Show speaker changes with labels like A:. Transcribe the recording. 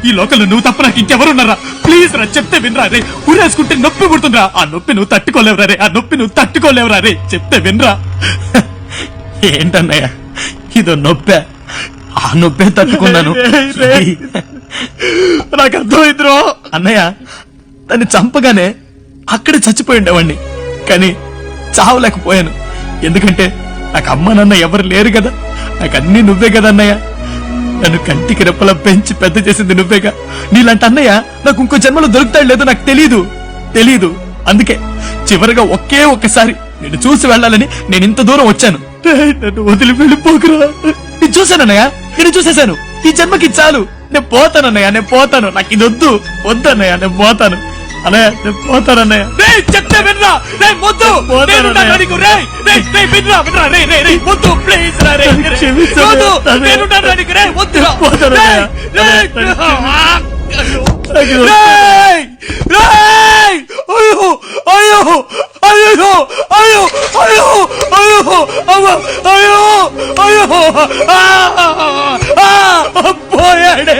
A: ఈ లోకంలో నువ్వు తప్ప నాకు ఇంకెవరున్నారా? ప్లీజ్ రా, చెప్తే వినరా రే. ఊరేసుకుంటే నొప్పి పుడుతుందిరా. ఆ నొప్పి నువ్వు తట్టుకోలేవురా రే. ఆ నొప్పి నువ్వు తట్టుకోలేవురా రే. చెప్తే వినరా.
B: ఏంటన్నయ్య ఇదో నొప్పే? ఆ నొప్పే తట్టుకున్నాను.
A: నాకు అర్థమైందిరా.
B: అన్నయ్య దాన్ని చంపగానే అక్కడే చచ్చిపోయి ఉండేవాడిని, కానీ చావలేకపోయాను. ఎందుకంటే నాకు అమ్మ నాన్న ఎవరు లేరు కదా. నాకు అన్ని నువ్వే కదా అన్నయ్య. నన్ను కంటికి రెప్పలా పెంచి పెద్ద చేసింది నువ్వేగా. నీలాంటి అన్నయ్య నాకు ఇంకో జన్మలో దొరుకుతాడు లేదో నాకు తెలీదు. అందుకే చివరిగా ఒకే ఒక్కసారి నిన్ను చూసి వెళ్ళాలని నేను ఇంత దూరం వచ్చాను.
A: నన్ను వదిలి వెళ్ళిపోకురా.
B: నేను చూశానన్నయ్య, నేను చూసేశాను. ఈ జన్మకి చాలు. నేను పోతానన్నయ్య, నేను పోతాను. నాకు ఇది వద్దన్నయ్య, నేను పోతాను అన్నయ్య, నేను పోతానన్నయ్య.
A: చెప్తే వినరా రే. మొద్దు వినరా రే. మొద్దు ప్లీజ్ రా రే. పోయాడే